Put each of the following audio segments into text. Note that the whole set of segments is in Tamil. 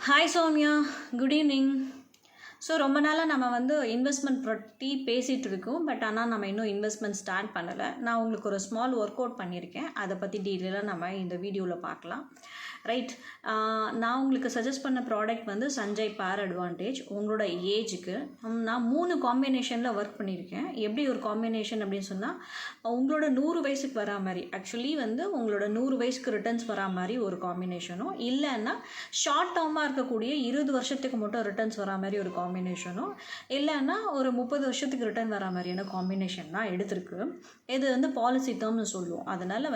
Hi Soumya, good evening. So ரொம்ப நாளாக நம்ம இன்வெஸ்ட்மெண்ட் பற்றி பேசிகிட்டு இருக்கோம். பட் ஆனால் நம்ம இன்னும் இன்வெஸ்ட்மெண்ட் ஸ்டார்ட் பண்ணலை. நான் உங்களுக்கு ஒரு ஸ்மால் ஒர்க் அவுட் பண்ணியிருக்கேன். அதை பற்றி டீட்டெயிலாக நம்ம இந்த வீடியோவில் பார்க்கலாம். ரைட், நான் உங்களுக்கு சஜஸ்ட் பண்ண ப்ராடக்ட் சஞ்சய் பேர் அட்வான்டேஜ். உங்களோட ஏஜுக்கு நான் 3 காம்பினேஷனில் ஒர்க் பண்ணியிருக்கேன். எப்படி ஒரு காம்பினேஷன் அப்படின்னு சொன்னால், உங்களோட 100 வயசுக்கு வரா மாதிரி, ஆக்சுவலி உங்களோட 100 வயசுக்கு ரிட்டர்ன்ஸ் வரா மாதிரி ஒரு காம்பினேஷனும், இல்லைன்னா ஷார்ட் டேர்மாக இருக்கக்கூடிய 20 வருஷத்துக்கு மட்டும் ரிட்டர்ன்ஸ் வரா மாதிரி ஒரு காம்பினேஷனும், இல்லைன்னா ஒரு 30 வருஷத்துக்கு ரிட்டர்ன் வரா மாதிரியான காம்பினேஷன் தான் எடுத்திருக்கு. இது பாலிசி டேர்ம்னு சொல்லுவோம். அதனால்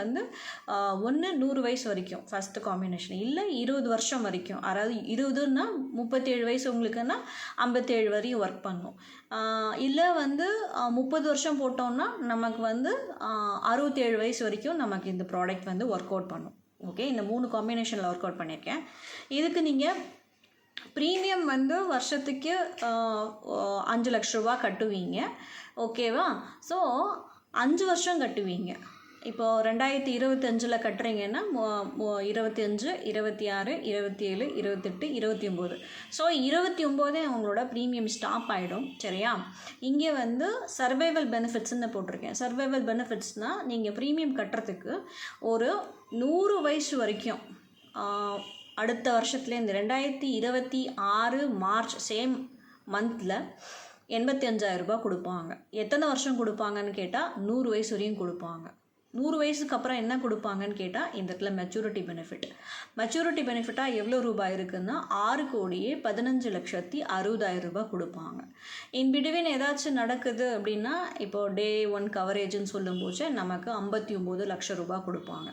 100 வயசு வரைக்கும் ஃபஸ்ட்டு காம்பினேஷன், இல்லை 20 வருஷம் வரைக்கும், அதாவது 20ன்னா 37 வயசு உங்களுக்குன்னா 57 வரையும் ஒர்க் பண்ணும். இல்லை 30 வருஷம் போட்டோம்னா நமக்கு 67 வயசு வரைக்கும் நமக்கு இந்த ப்ராடக்ட் ஒர்க் அவுட் பண்ணும். ஓகே, இந்த 3 காம்பினேஷனில் ஒர்க் அவுட் பண்ணியிருக்கேன். இதுக்கு நீங்கள் ப்ரீமியம் வருஷத்துக்கு 5 லட்ச ரூபா கட்டுவீங்க. ஓகேவா? ஸோ 5 வருஷம் கட்டுவீங்க. இப்போது 2025 கட்டுறீங்கன்னா 25, 26, 27, 28, 29. ஸோ 29 அவங்களோட ப்ரீமியம் ஸ்டாப் ஆகிடும். சரியா? இங்கே சர்வைவல் பெனிஃபிட்ஸ்ன்னு போட்டிருக்கேன். சர்வைவல் பெனிஃபிட்ஸ்னால் நீங்கள் ப்ரீமியம் கட்டுறதுக்கு ஒரு 100 வயசு வரைக்கும், அடுத்த வருஷத்துலேருந்து 2026 மார்ச் சேம் மந்தில் 85,000 ரூபாய் கொடுப்பாங்க. எத்தனை வருஷம் கொடுப்பாங்கன்னு கேட்டால் 100 வயசு வரையும் கொடுப்பாங்க. 100 வயசுக்கு அப்புறம் என்ன கொடுப்பாங்கன்னு கேட்டால் இந்த இடத்துல மெச்சூரிட்டி பெனிஃபிட். மெச்சூரிட்டி பெனிஃபிட்டாக எவ்வளோ ரூபாய் இருக்குன்னா 6,15,60,000 ரூபாய் கொடுப்பாங்க. இன் பிட்வீன் ஏதாச்சும் நடக்குது அப்படின்னா, இப்போது Day 1 கவரேஜ்னு சொல்லும்போது நமக்கு 59 லட்சம் ரூபாய் கொடுப்பாங்க.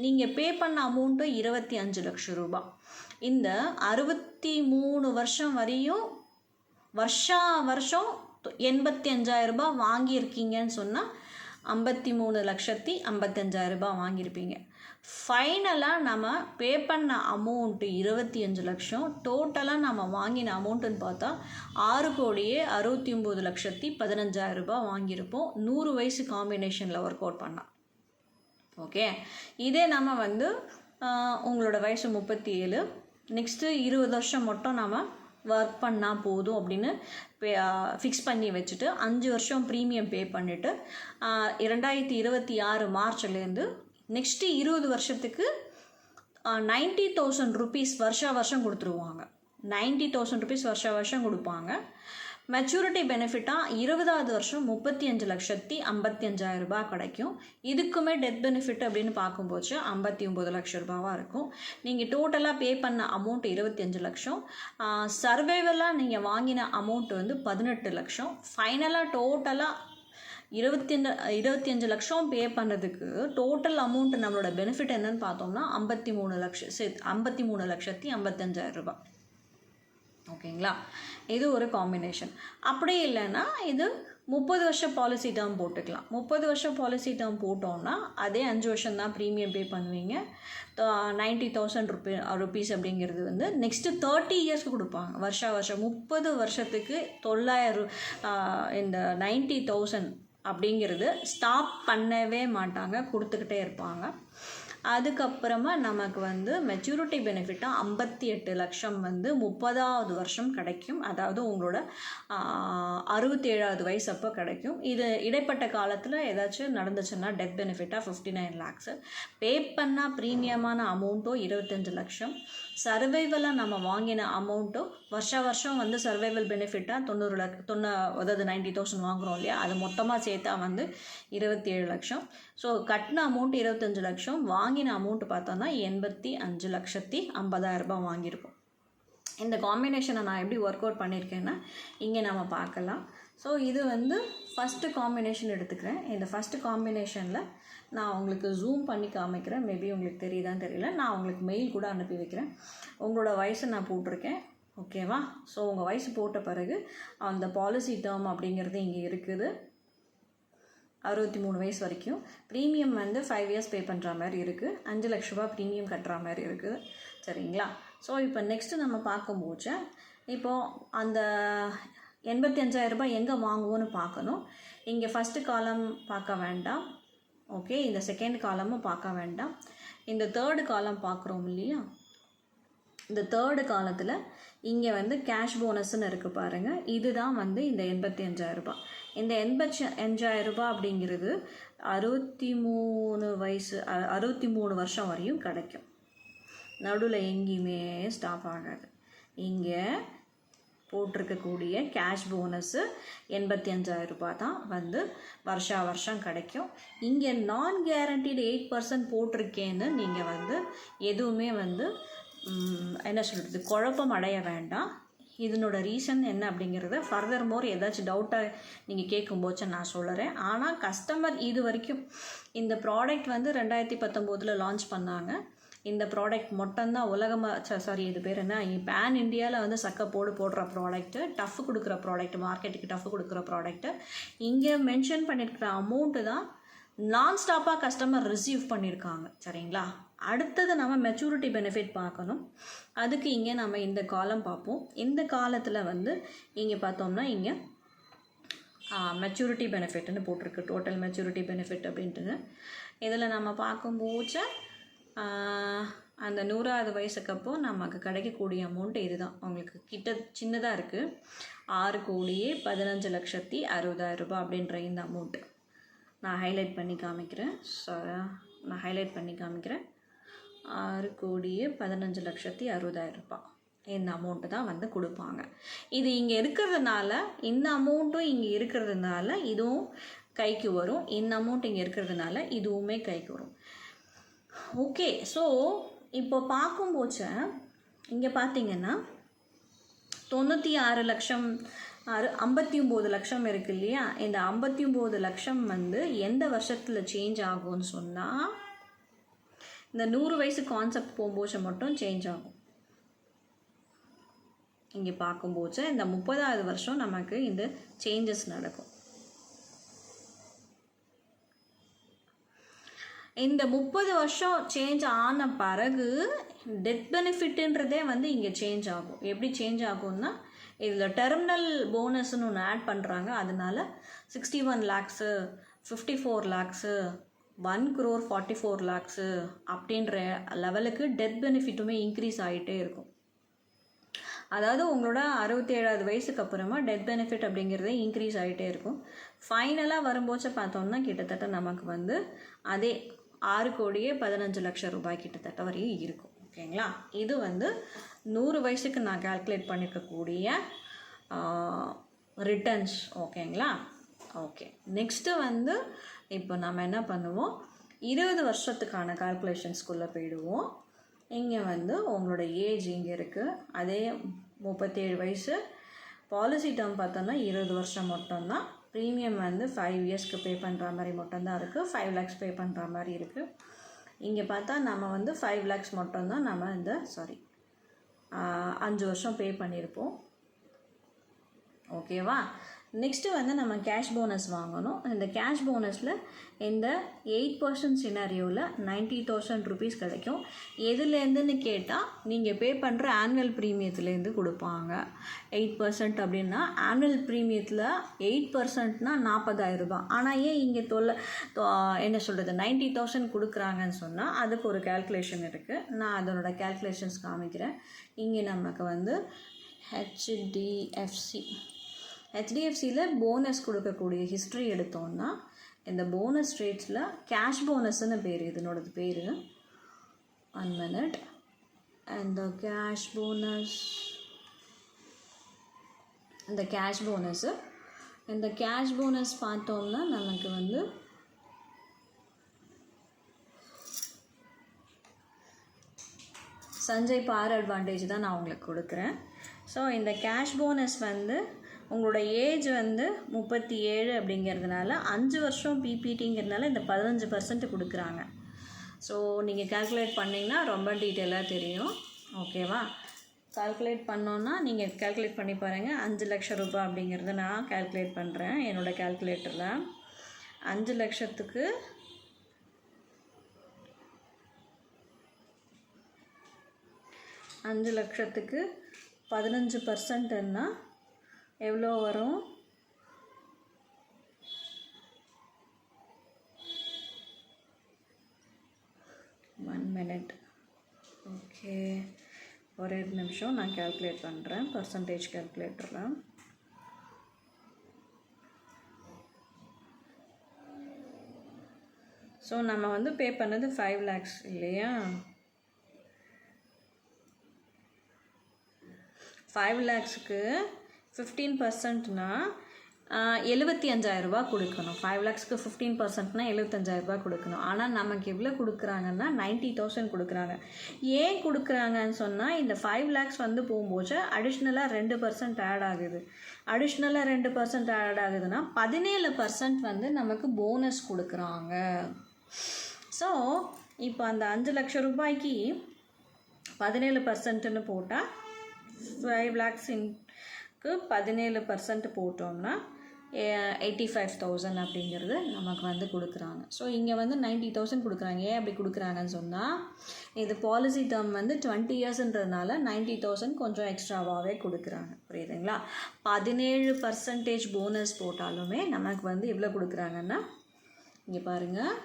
நீங்கள் பே பண்ண அமௌண்ட்டு 25 லட்சம் ரூபாய். இந்த 63 வருஷம் வரையும் வருஷம் 85,000 ரூபாய் வாங்கியிருக்கீங்கன்னு சொன்னால் 53,55,000 ரூபாய் வாங்கியிருப்பீங்க. ஃபைனலாக நம்ம பே பண்ண அமௌண்ட்டு 25 லட்சம். டோட்டலாக நம்ம வாங்கின அமௌண்ட்டுன்னு பார்த்தா 6,69,15,000 ரூபாய் வாங்கியிருப்போம் 100 வயசு காம்பினேஷனில் ஒர்க் அவுட் பண்ணால். ஓகே, இதே நம்ம உங்களோட வயசு 37, நெக்ஸ்ட்டு 20 வருஷம் மட்டும் நம்ம ஒர்க் பண்ணால் போதும் அப்படின்னு ஃபிக்ஸ் பண்ணி வச்சுட்டு 5 வருஷம் ப்ரீமியம் பே பண்ணிவிட்டு 2026 மார்ச்லேருந்து நெக்ஸ்ட்டு 20 வருஷத்துக்கு 90,000 ருபீஸ் வருஷம் கொடுத்துருவாங்க. 90,000 ருபீஸ் வருஷம் கொடுப்பாங்க. மெச்சூரிட்டி பெனிஃபிட்டாக 20வது வருஷம் 35,55,000 ரூபாய் கிடைக்கும். இதுக்குமே டெத் பெனிஃபிட் அப்படின்னு பார்க்கும்போது 59 லட்சம் ரூபாவாக இருக்கும். நீங்கள் டோட்டலாக பே பண்ண அமௌண்ட் 25 லட்சம். சர்வைவலாக நீங்கள் வாங்கின அமௌண்ட் 18 லட்சம். ஃபைனலாக டோட்டலாக 25 லட்சம் பே பண்ணதுக்கு டோட்டல் அமௌண்ட் நம்மளோட பெனிஃபிட் என்னன்னு பார்த்தோம்னா 53,55,000 ரூபாய். ஓகேங்களா? இது ஒரு காம்பினேஷன். அப்படி இல்லைன்னா இது 30 வருஷம் பாலிசி டேர்ம் போட்டுக்கலாம். 30 வருஷம் பாலிசி டேர்ம் போட்டோம்னா அதே 5 வருஷம் தான் ப்ரீமியம் பே பண்ணுவீங்க. 90,000 ருபீஸ் அப்படிங்கிறது நெக்ஸ்ட்டு 30 இயர்ஸ்க்கு கொடுப்பாங்க. வருஷம் 30 வருஷத்துக்கு 900 இந்த 90,000 அப்படிங்கிறது ஸ்டாப் பண்ணவே மாட்டாங்க, கொடுத்துக்கிட்டே இருப்பாங்க. அதுக்கப்புறமா நமக்கு மெச்சூரிட்டி பெனிஃபிட்டாக 58 லட்சம் 30வது வருஷம் கிடைக்கும். அதாவது உங்களோட 67வது வயசு அப்போ கிடைக்கும். இது இடைப்பட்ட காலத்தில் ஏதாச்சும் நடந்துச்சுன்னா டெத் பெனிஃபிட்டாக 59 லேக்ஸு. பே பண்ணால் ப்ரீமியமான அமௌண்ட்டோ 25 லட்சம். சர்வைவலாக நம்ம வாங்கின அமௌண்ட்டோ வருஷம் சர்வைவல் பெனிஃபிட்டாக 90 அதாவது 90,000 வாங்குகிறோம் இல்லையா, அது மொத்தமாக சேர்த்தா 27 லட்சம். ஸோ கட்டின அமௌண்ட் 25 லட்சம், வாங்கின அமௌண்ட் பார்த்தோன்னா 85,50,000 ரூபாய் வாங்கியிருப்போம். இந்த காம்பினேஷனை நான் எப்படி ஒர்க் அவுட் பண்ணியிருக்கேன்னா இங்கே நம்ம பார்க்கலாம். ஸோ இது ஃபஸ்ட்டு காம்பினேஷன் எடுத்துக்கிறேன். இந்த ஃபஸ்ட்டு காம்பினேஷனில் நான் உங்களுக்கு ஜூம் பண்ணி காமிக்கிறேன். மேபி உங்களுக்கு தெரியுதான்னு தெரியல. நான் உங்களுக்கு மெயில் கூட அனுப்பி வைக்கிறேன். உங்களோட வயசை நான் போட்டிருக்கேன். ஓகேவா? ஸோ உங்கள் வயசு போட்ட பிறகு அந்த பாலிசி டேர்ம் அப்படிங்கிறது இங்கே இருக்குது. 63 வயசு வரைக்கும் ப்ரீமியம் 5 இயர்ஸ் பே பண்ணுற மாதிரி இருக்குது. 5 லட்ச ரூபா ப்ரீமியம் கட்டுற மாதிரி இருக்குது. சரிங்களா? ஸோ இப்போ நெக்ஸ்ட்டு நம்ம பார்க்கும்போது இப்போது அந்த 85,000 ரூபாய் எங்கே வாங்குவோன்னு பார்க்கணும். இங்கே ஃபஸ்ட்டு காலம் பார்க்க வேண்டாம். ஓகே, இந்த செகண்ட் காலமும் பார்க்க வேண்டாம். இந்த தேர்டு காலம் பார்க்குறோம் இல்லையா, இந்த தேர்டு காலத்தில் இங்கே வந்து கேஷ் போனஸ்ன்னு இருக்குது பாருங்கள். இதுதான் வந்து இந்த 85,000 ரூபாய். இந்த 85,000 ரூபாய் அப்படிங்கிறது 63 வயசு 63 வருஷம் வரையும் கிடைக்கும். நடுவில் எங்கேயுமே ஸ்டாப் ஆகாது. இங்கே போட்டிருக்கக்கூடிய கேஷ் போனஸ்ஸு 85,000 ரூபாய் தான் வந்து வருஷம் கிடைக்கும். இங்கே நான் கேரண்டீடு 8% போட்டிருக்கேன்னு நீங்கள் வந்து எதுவுமே வந்து என்ன சொல்கிறது குழப்பம் அடைய வேண்டாம். இதனோட ரீசன் என்ன அப்படிங்கிறத ஃபர்தர் மோர் ஏதாச்சும் டவுட்டாக நீங்கள் கேட்கும்போது நான் சொல்லுறேன். ஆனால் கஸ்டமர் இது வரைக்கும் இந்த ப்ராடக்ட் வந்து 2019 லான்ச் பண்ணாங்க. இந்த ப்ராடக்ட் மட்டும்தான் உலகமாக இது பேர் என்ன பேன் இண்டியாவில் வந்து போடுற ப்ராடக்ட்டு, டஃப் கொடுக்குற ப்ராடக்ட், மார்க்கெட்டுக்கு டஃப் கொடுக்குற ப்ராடக்ட்டு. இங்கே மென்ஷன் பண்ணியிருக்கிற அமௌண்ட்டு தான் நான் ஸ்டாப்பாக கஸ்டமர் ரிசீவ் பண்ணியிருக்காங்க. சரிங்களா? அடுத்தது நம்ம மெச்சூரிட்டி பெனிஃபிட் பார்க்கணும். அதுக்கு இங்கே நம்ம இந்த காலம் பார்ப்போம். இந்த காலத்தில் வந்து இங்கே பார்த்தோம்னா இங்கே மெச்சூரிட்டி பெனிஃபிட்னு போட்டிருக்கு, டோட்டல் மெச்சூரிட்டி பெனிஃபிட் அப்படின்ட்டு. இதில் நம்ம பார்க்கும்போது அந்த 100வது வயசுக்கு அப்போ நமக்கு கிடைக்கக்கூடிய அமௌண்ட் இதுதான். உங்களுக்கு சின்னதாக இருக்குது. 6,15,60,60,000 ரூபாய் அப்படின்ற இந்த அமௌண்ட்டு நான் ஹைலைட் பண்ணி காமிக்கிறேன். 6,15,60,000 ரூபாய் இந்த அமௌண்ட்டு தான் வந்து கொடுப்பாங்க. இது இங்கே இருக்கிறதுனால, இந்த அமௌண்ட்டும் இங்கே இருக்கிறதுனால இதுவும் கைக்கு வரும். இந்த அமௌண்ட் இங்கே இருக்கிறதுனால இதுவுமே கைக்கு வரும். ஓகே. ஸோ இப்போ பார்க்கும்போது இங்கே பார்த்தீங்கன்னா 96 லட்சம் 59 லட்சம் இருக்குது இல்லையா? இந்த 59 லட்சம் வந்து எந்த வருஷத்தில் சேஞ்ச் ஆகும்னு சொன்னால் இந்த 100 வயசு கான்செப்ட் போகும்போது மட்டும் சேஞ்ச் ஆகும். இங்கே பார்க்கும்போது இந்த 30வது வருஷம் நமக்கு இந்த சேஞ்சஸ் நடக்கும். இந்த 30 வருஷம் சேஞ்ச் ஆன பிறகு டெத் பெனிஃபிட்டுன்றதே வந்து இங்கே சேஞ்ச் ஆகும். எப்படி சேஞ்ச் ஆகும்னா, இதில் டெர்மினல் போனஸ்ன்னு ஒன்று ஆட் பண்ணுறாங்க. அதனால 61 lakhs 54 lakhs 1,44 lakhs அப்படின்ற லெவலுக்கு டெத் பெனிஃபிட்டுமே இன்க்ரீஸ் ஆகிட்டே இருக்கும். அதாவது உங்களோட 67வது வயசுக்கு அப்புறமா டெத் பெனிஃபிட் அப்படிங்கிறதே இன்க்ரீஸ் ஆகிட்டே இருக்கும். ஃபைனலாக வரும்போது பார்த்தோம்னா கிட்டத்தட்ட நமக்கு வந்து அதே 6,15,00,000 ரூபாய் கிட்டத்தட்ட வரையும் இருக்கும். ஓகேங்களா? இது வந்து 100 வயசுக்கு நான் கால்குலேட் பண்ணியிருக்கக்கூடிய ரிட்டர்ன்ஸ். ஓகேங்களா? ஓகே. நெக்ஸ்ட்டு வந்து இப்போ நம்ம என்ன பண்ணுவோம், 20 வருஷத்துக்கான கால்குலேஷன்ஸ்குள்ளே போயிடுவோம். இங்கே வந்து உங்களோட ஏஜ் இங்கே இருக்குது. அதே 37 வயசு. பாலிசி டேர்ம் பார்த்தோன்னா 20 வருஷம் மட்டும்தான். ப்ரீமியம் வந்து 5 இயர்ஸ்க்கு பே பண்ணுற மாதிரி மட்டும்தான் இருக்குது. 5 lakhs பே பண்ணுற மாதிரி இருக்குது. இங்கே பார்த்தா நம்ம வந்து 5 lakhs மட்டும்தான் நம்ம இந்த 5 வருஷம் பே பண்ணியிருப்போம். ஓகேவா? நெக்ஸ்ட்டு வந்து நம்ம கேஷ் போனஸ் வாங்கணும். இந்த கேஷ் போனஸில் இந்த 8% சினாரியோவில் 90,000 ருபீஸ் கிடைக்கும். எதுலேருந்துன்னு கேட்டால் நீங்கள் பே பண்ணுற ஆனுவல் ப்ரீமியத்துலேருந்து கொடுப்பாங்க. 8% அப்படின்னா ஆனுவல் ப்ரீமியத்தில் 8%னா 40,000 ரூபாய். ஆனால் ஏன் இங்கே என்ன சொல்கிறது 90,000 கொடுக்குறாங்கன்னு சொன்னால் அதுக்கு ஒரு கேல்குலேஷன் இருக்குது. நான் அதனோட கேல்குலேஷன்ஸ் காமிக்கிறேன். இங்கே நமக்கு வந்து ஹெச்டிஎஃப்சியில் போனஸ் கொடுக்கக்கூடிய ஹிஸ்ட்ரி எடுத்தோம்னா இந்த போனஸ் ரேட்ஸில் கேஷ் போனஸ்ன்னு பேர், இதனோடது பேர். 1 minute. அந்த கேஷ் போனஸ் பார்த்தோம்னா நமக்கு வந்து சஞ்சய் பார் அட்வான்டேஜ் தான் நான் உங்களுக்கு கொடுக்குறேன். ஸோ இந்த கேஷ் போனஸ் வந்து உங்களோட ஏஜ் வந்து 37 அப்படிங்கிறதுனால 5 வருஷம் பிபிடிங்கிறதுனால இந்த 15% கொடுக்குறாங்க. ஸோ நீங்கள் கால்குலேட் பண்ணிங்கன்னா ரொம்ப டீட்டெயிலாக தெரியும். ஓகேவா? கால்குலேட் பண்ணோன்னா நீங்கள் கால்குலேட் பண்ணி பாருங்கள். 5 லட்சம் ரூபாய் அப்படிங்கிறத நான் கால்குலேட் பண்ணுறேன் என்னோடய கால்குலேட்டரில். 5 லட்சத்துக்கு 15%ன்னா எவ்வளோ வரும்? One minute. ஓகே. ஒரே நிமிஷம் நான் கால்குலேட் பண்ணுறேன் பர்சன்டேஜ் கால்குலேட்டரில். ஸோ நம்ம வந்து பே பண்ணது 5 lakhs இல்லையா? 5 lakhsக்கு 15%னா 75,000 ரூபா கொடுக்கணும். 5 lakhsக்கு 15%னா 75,000 ரூபா கொடுக்கணும். ஆனால் நமக்கு எவ்வளோ கொடுக்குறாங்கன்னா 90,000 கொடுக்குறாங்க. ஏன் கொடுக்குறாங்கன்னு சொன்னால் இந்த 5 lakhs வந்து போகும்போது அடிஷ்னலாக 2% ஆட் ஆகுது. அடிஷ்னலாக 2% ஆட் ஆகுதுன்னா 17% வந்து நமக்கு போனஸ் கொடுக்குறாங்க. ஸோ இப்போ அந்த 5 லட்சம் ரூபாய்க்கு 17%ன்னு போட்டால் 5 lakhsக்கு 17% போட்டோம்னா 85,000 அப்படிங்கிறது நமக்கு வந்து கொடுக்குறாங்க. ஸோ இங்கே வந்து 90,000 கொடுக்குறாங்க. ஏன் அப்படி கொடுக்குறாங்கன்னு சொன்னால் இது பாலிசி டேர்ம் வந்து 20 இயர்ஸ்ன்றதுனால 90,000 கொஞ்சம் எக்ஸ்ட்ராவாகவே கொடுக்குறாங்க. புரியுதுங்களா? 17% போனஸ் போட்டாலுமே நமக்கு வந்து எவ்வளோ கொடுக்குறாங்கன்னா இங்கே பாருங்கள்,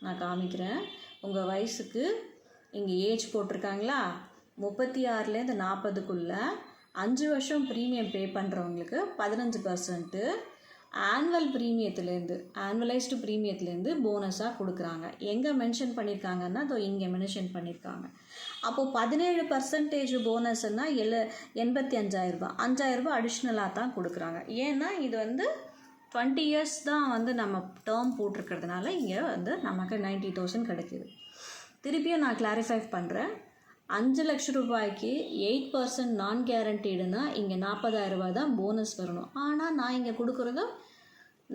நான் காமிக்கிறேன். உங்கள் வயசுக்கு இங்கே ஏஜ் போட்டிருக்காங்களா, 36லேருந்து 40க்குள்ளே 5 வருஷம் ப்ரீமியம் பே பண்ணுறவங்களுக்கு 15% ஆனுவலைஸ்டு ப்ரீமியத்துலேருந்து போனஸாக கொடுக்குறாங்க. எங்கே மென்ஷன் பண்ணியிருக்காங்கன்னா அதோ இங்கே மென்ஷன் பண்ணியிருக்காங்க. அப்போது 17% போனஸ்னால் 85,000 ரூபா, 5,000 ரூபா அடிஷ்னலாக தான் கொடுக்குறாங்க. ஏன்னா இது வந்து 20 இயர்ஸ் தான் வந்து நம்ம டேர்ம் போட்டிருக்கிறதுனால இங்கே வந்து நமக்கு 90,000 கிடைக்கிது. திருப்பியும் நான் கிளாரிஃபை பண்ணுறேன். 5 லட்சம் ரூபாய்க்கு 8% நான் கேரண்டீடுனா இங்கே 40,000 ரூபா தான் போனஸ் வரணும். ஆனால் நான் இங்கே கொடுக்குறது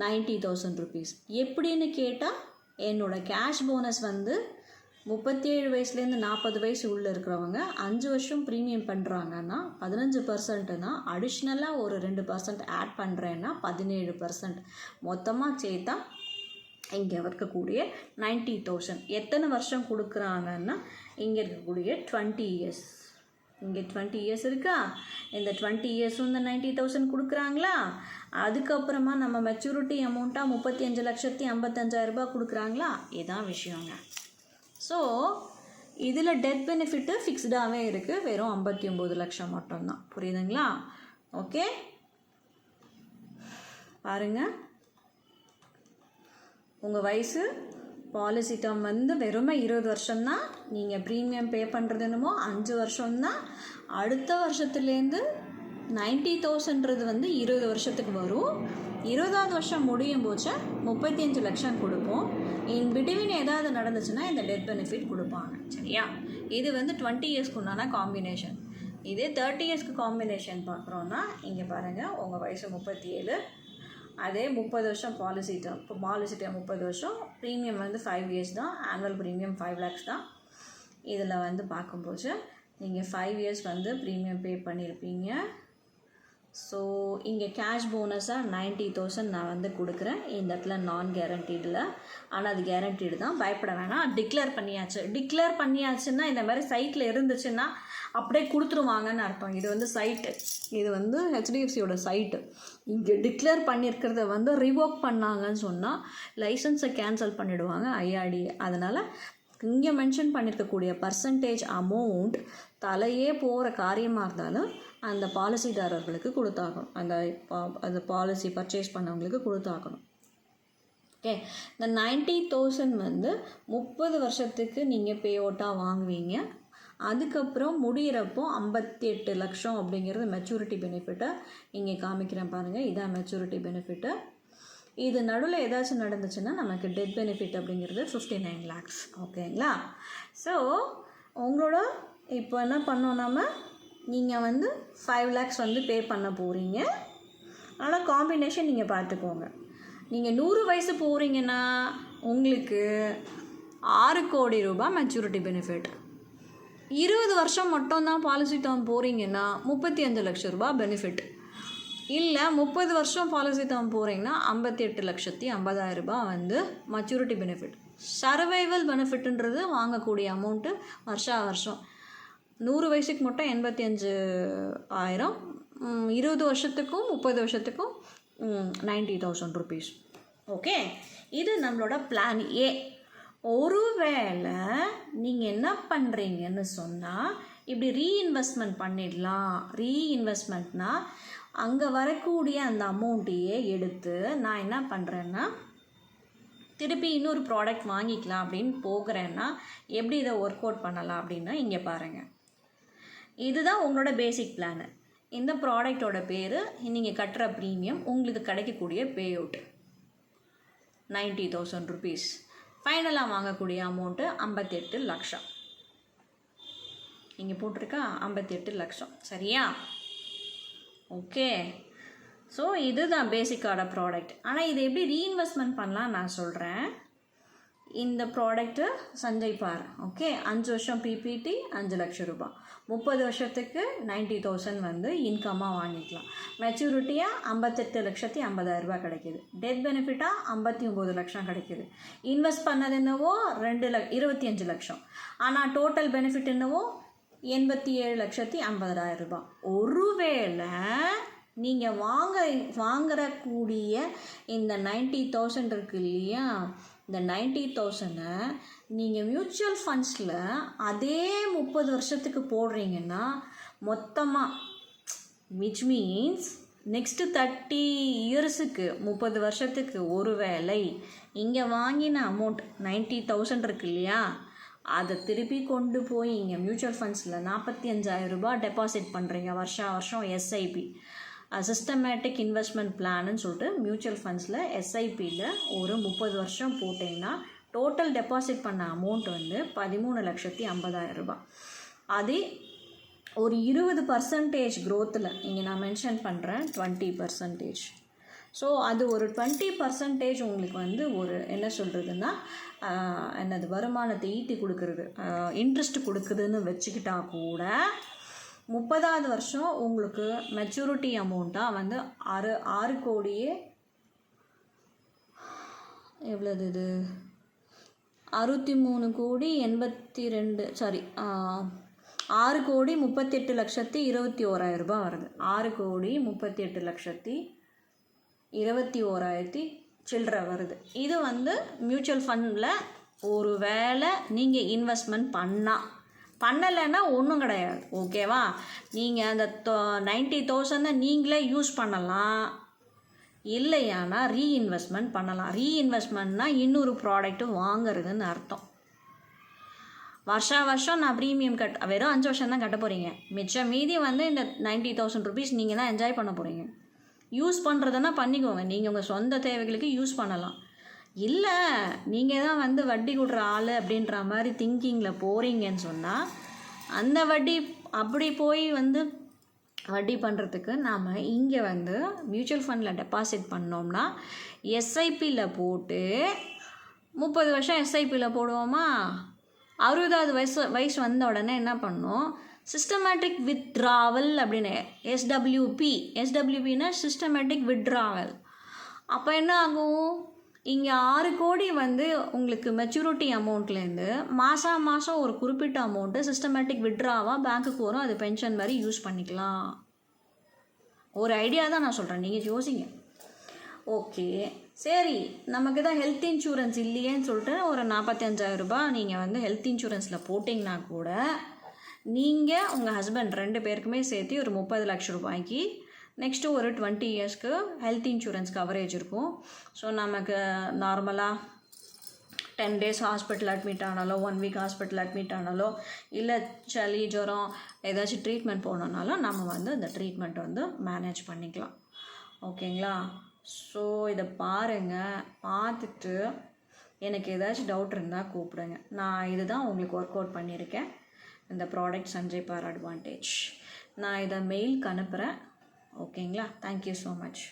90,000 ருபீஸ். எப்படின்னு கேட்டால் என்னோடய கேஷ் போனஸ் வந்து 37 வயசுலேருந்து 40 வயசு உள்ளே இருக்கிறவங்க 5 வருஷம் ப்ரீமியம் பண்ணுறாங்கன்னா 15%னா அடிஷ்னலாக ஒரு 2% ஆட் பண்ணுறேன்னா 17%. மொத்தமாக சேர்த்தா இங்கே இருக்கக்கூடிய 90,000. எத்தனை வருஷம் கொடுக்குறாங்கன்னா இங்கே இருக்கக்கூடிய 20 இயர்ஸ். இங்கே 20 இயர்ஸ் இருக்கா, இந்த 20 இயர்ஸும் இந்த 90,000 கொடுக்குறாங்களா. அதுக்கப்புறமா நம்ம மெச்சூரிட்டி அமௌண்ட்டாக 35,55,000 ரூபா கொடுக்குறாங்களா. இதுதான் விஷயங்க. ஸோ இதில் டெத் பெனிஃபிட்டு ஃபிக்ஸ்டாகவே இருக்குது, வெறும் 59 லட்சம் மட்டும்தான். புரியுதுங்களா? ஓகே, பாருங்கள். உங்கள் வயசு பாலிசி டேர்ம் வந்து வெறுமே 20 வருஷம்தான். நீங்கள் ப்ரீமியம் பே பண்ணுறது என்னமோ 5 வருஷம்தான். அடுத்த வருஷத்துலேருந்து 90,000ன்றது வந்து 20 வருஷத்துக்கு வரும். 20வது வருஷம் முடியும் போச்சு 35 லட்சம் கொடுப்போம். இன் பிட்வீன் ஏதாவது நடந்துச்சுன்னா இந்த டெத் பெனிஃபிட் கொடுப்பாங்க. சரியா? இது வந்து 20 இயர்ஸ்க்கு உண்டான காம்பினேஷன். இதே 30 இயர்ஸ்க்கு காம்பினேஷன் பார்க்குறோன்னா இங்கே பாருங்கள், உங்கள் வயசு 37, அதே 30 வருஷம் பாலிசி டேர்ம். இப்போ பாலிசி டேர்ம் 30 வருஷம், ப்ரீமியம் வந்து 5 இயர்ஸ் தான், ஆனுவல் ப்ரீமியம் 5 lakhs தான். இதில் வந்து பார்க்கும்போது நீங்கள் 5 இயர்ஸ் வந்து ப்ரீமியம் பே பண்ணியிருப்பீங்க. ஸோ இங்கே கேஷ் போனஸாக 90,000 நான் வந்து கொடுக்குறேன். இந்த இடத்துல நான் கேரண்டீடில், ஆனால் அது கேரண்டீடு தான், பயப்பட வேணாம். டிக்ளேர் பண்ணியாச்சுன்னா இந்த மாதிரி சைட்டில் இருந்துச்சுன்னா அப்படியே கொடுத்துருவாங்கன்னு அர்த்தம். இது வந்து சைட்டு, இது வந்து ஹெச்டிஎஃப்சியோட சைட்டு. இங்கே டிக்ளேர் பண்ணியிருக்கிறத வந்து ரிவோக் பண்ணாங்கன்னு சொன்னால் லைசன்ஸை கேன்சல் பண்ணிவிடுவாங்க ஐஆர்டி. அதனால் இங்கே மென்ஷன் பண்ணியிருக்கக்கூடிய பர்சன்டேஜ் அமௌண்ட் தலையே போகிற காரியமாக இருந்தாலும் அந்த பாலிசிதாரர்களுக்கு கொடுத்தாகணும். அந்த பாலிசி பர்ச்சேஸ் பண்ணவங்களுக்கு கொடுத்தாகணும். ஓகே, இந்த 90,000 வந்து 30 வருஷத்துக்கு நீங்கள் பே அவுட்டாக வாங்குவீங்க. அதுக்கப்புறம் முடிகிறப்போ 58 லட்சம் அப்படிங்கிறது மெச்சூரிட்டி பெனிஃபிட்டை இங்கே காமிக்கிறேன் பாருங்கள். இதான் மெச்சூரிட்டி பெனிஃபிட்டு. இது நடுவில் ஏதாச்சும் நடந்துச்சுன்னா நமக்கு டெத் பெனிஃபிட் அப்படிங்கிறது 59 lakhs. ஓகேங்களா? ஸோ உங்களோட இப்போ என்ன பண்ணோம், நம்ம நீங்கள் வந்து 5 lakhs வந்து பே பண்ண போகிறீங்க. ஆனால் காம்பினேஷன் நீங்கள் பார்த்துக்கோங்க. நீங்கள் 100 வயசு போகிறீங்கன்னா உங்களுக்கு 6 கோடி ரூபாய் மெச்சூரிட்டி பெனிஃபிட். 20 வருஷம் மட்டும்தான் பாலிசி டேர்ம் போகிறீங்கன்னா 35 லட்சம் ரூபாய் பெனிஃபிட். இல்லை 30 வருஷம் பாலிசி டேர்ம் போகிறீங்கன்னா 58,50,000 ரூபாய் வந்து மெச்சூரிட்டி பெனிஃபிட். சர்வைவல் பெனிஃபிட்ன்றது வாங்கக்கூடிய அமௌண்ட்டு வருஷம் 100 வயசுக்கு மட்டும் 85,000, 20 வருஷத்துக்கும் 30 வருஷத்துக்கும் 90,000 ருபீஸ். ஓகே, இது நம்மளோட பிளான் ஏ. ஒருவேளை நீங்கள் என்ன பண்ணுறீங்கன்னு சொன்னால் இப்படி ரீஇன்வெஸ்ட்மெண்ட் பண்ணிடலாம். ரீஇன்வெஸ்ட்மெண்ட்னால் அங்கே வரக்கூடிய அந்த அமௌண்ட்டையே எடுத்து நான் என்ன பண்ணுறேன்னா திருப்பி இன்னொரு ப்ராடக்ட் வாங்கிக்கலாம் அப்படின்னு போகிறேன்னா எப்படி இதை ஒர்க் அவுட் பண்ணலாம் அப்படின்னா இங்கே பாருங்கள். இதுதான் உங்களோட பேசிக் பிளானு. இந்த ப்ராடக்டோட பேர், நீங்கள் கட்டுற ப்ரீமியம், உங்களுக்கு கிடைக்கக்கூடிய பே அவுட் 90,000 rupees. ஃபைனலாக வாங்கக்கூடிய அமௌண்ட்டு 58 லட்சம். இங்கே போட்டிருக்கா 58 லட்சம். சரியா? ஓகே. ஸோ இதுதான் பேசிக்கான ப்ராடக்ட். ஆனால் இதை எப்படி ரீஇன்வெஸ்ட்மெண்ட் பண்ணலாம் நான் சொல்கிறேன். இந்த ப்ராடக்ட்டு சஞ்சய் பார். ஓகே, 5 வருஷம் பிபிடி 5 லட்சம் ரூபாய், 30 வருஷத்துக்கு 90,000 வந்து இன்கம்மாக வாங்கிக்கலாம். மெச்சூரிட்டியாக 58,50,000 ரூபாய் கிடைக்கிது. டெத் பெனிஃபிட்டாக 59 லட்சம் கிடைக்கிது. இன்வெஸ்ட் பண்ணது என்னவோ 25 லட்சம். ஆனால் டோட்டல் பெனிஃபிட் என்னவோ 87,50,000 ரூபாய். ஒருவேளை நீங்கள் வாங்குறக்கூடிய இந்த 90,000 இருக்கு இல்லையா, இந்த 90,000 நீங்கள் மியூச்சுவல் ஃபண்ட்ஸில் அதே 30 வருஷத்துக்கு போடுறீங்கன்னா மொத்தமாக, விச் மீன்ஸ் நெக்ஸ்ட்டு 30 இயர்ஸுக்கு 30 வருஷத்துக்கு ஒரு வேளை இங்கே வாங்கின அமௌண்ட் 90,000 இருக்கு இல்லையா, அதை திருப்பி கொண்டு போய் இங்கே மியூச்சுவல் ஃபண்ட்ஸில் 45,000 ரூபாய் டெபாசிட் பண்ணுறீங்க வருஷம் எஸ்ஐபி, சிஸ்டமேட்டிக் இன்வெஸ்ட்மெண்ட் பிளான்னு சொல்லிட்டு மியூச்சுவல் ஃபண்ட்ஸில் எஸ்ஐபியில் ஒரு 30 வருஷம் போட்டிங்கன்னா டோட்டல் டெபாசிட் பண்ண அமௌண்ட் வந்து 13,50,000 ரூபாய். அது ஒரு 20% க்ரோத்தில் இங்கே நான் மென்ஷன் பண்ணுறேன் 20%. ஸோ அது ஒரு 20% உங்களுக்கு வந்து ஒரு என்ன சொல்கிறதுன்னா என்னது வருமானத்தை ஈட்டி கொடுக்குறது, இன்ட்ரெஸ்ட் கொடுக்குதுன்னு வச்சுக்கிட்டா கூட 30வது வருஷம் உங்களுக்கு மெச்சூரிட்டி அமௌண்ட்டாக வந்து 6 கோடியே எவ்வளோது இது 6,38,21,000 ரூபாய் வருது. 6,38,21,000 சில்லற வருது. இது வந்து மியூச்சுவல் ஃபண்டில் ஒரு வேளை நீங்கள் இன்வெஸ்ட்மெண்ட் பண்ணலைன்னா ஒன்றும் கிடையாது. ஓகேவா? நீங்கள் அந்த 90,000 நீங்களே யூஸ் பண்ணலாம், இல்லையானா ரீஇன்வெஸ்ட்மெண்ட் பண்ணலாம். ரீஇன்வெஸ்ட்மெண்ட்னா இன்னொரு ப்ராடக்ட்டு வாங்குறதுன்னு அர்த்தம். வருஷம் நான் ப்ரீமியம் வெறும் 5 வருஷம் தான் கட்ட போகிறீங்க. மிச்சம் மீதி வந்து இந்த 90,000 rupees நீங்கள் தான் என்ஜாய் பண்ண போகிறீங்க. யூஸ் பண்ணுறதுன்னா பண்ணிக்கோங்க, நீங்கள் உங்கள் சொந்த தேவைகளுக்கு யூஸ் பண்ணலாம். இல்லை நீங்கள் தான் வந்து வட்டி கொடுற ஆள் அப்படின்ற மாதிரி திங்கிங்கில் போகிறீங்கன்னு சொன்னால் அந்த வட்டி அப்படி போய் வந்து வட்டி பண்ணுறதுக்கு நாம் இங்கே வந்து மியூச்சுவல் ஃபண்டில் டெபாசிட் பண்ணோம்னா எஸ்ஐபியில் போட்டு 30 வருஷம் எஸ்ஐபியில் போடுவோமா, 60வது வயசு வந்த உடனே என்ன பண்ணோம், சிஸ்டமேட்டிக் வித்ட்ராவல் அப்படின்னு எஸ்டபிள்யூபின்னா சிஸ்டமேட்டிக் வித்ட்ராவல். அப்போ என்ன ஆகும், இங்கே 6 கோடி வந்து உங்களுக்கு மெச்சூரிட்டி அமௌண்ட்லேருந்து மாதம் ஒரு குறிப்பிட்ட அமௌண்ட்டு சிஸ்டமேட்டிக் வித்ட்ராவாக பேங்க்குக்கு வரும். அது பென்ஷன் மாதிரி யூஸ் பண்ணிக்கலாம். ஒரு ஐடியா தான் நான் சொல்கிறேன், நீங்கள் யோசிங்க. ஓகே சரி, நமக்கு தான் ஹெல்த் இன்சூரன்ஸ் இல்லையேன்னு சொல்லிட்டு ஒரு 45,000 ரூபாய் நீங்கள் வந்து ஹெல்த் இன்சூரன்ஸில் போட்டிங்கன்னா கூட நீங்கள் உங்கள் ஹஸ்பண்ட் 2 பேருக்குமே சேர்த்து ஒரு 30 லட்சம் ரூபாய்க்கு நெக்ஸ்ட்டு ஒரு 20 இயர்ஸ்க்கு ஹெல்த் இன்சூரன்ஸ் கவரேஜ் இருக்கும். ஸோ நமக்கு நார்மலாக 10 days ஹாஸ்பிட்டல் அட்மிட் ஆனாலோ 1 week ஹாஸ்பிட்டல் அட்மிட் ஆனாலோ இல்லை சளி ஜுரம் ஏதாச்சும் ட்ரீட்மெண்ட் போனோன்னாலும் நம்ம வந்து இந்த ட்ரீட்மெண்ட் வந்து மேனேஜ் பண்ணிக்கலாம். ஓகேங்களா? ஸோ இதை பாருங்கள், பார்த்துட்டு எனக்கு ஏதாச்சும் டவுட் இருந்தால் கூப்பிடுங்க. நான் இதுதான் உங்களுக்கு ஒர்க் அவுட் பண்ணியிருக்கேன், இந்த ப்ராடக்ட் சஞ்சய் பார் அட்வான்டேஜ். நான் இதை மெயிலுக்கு அனுப்புகிறேன். ஓகேங்களா? Thank you so much.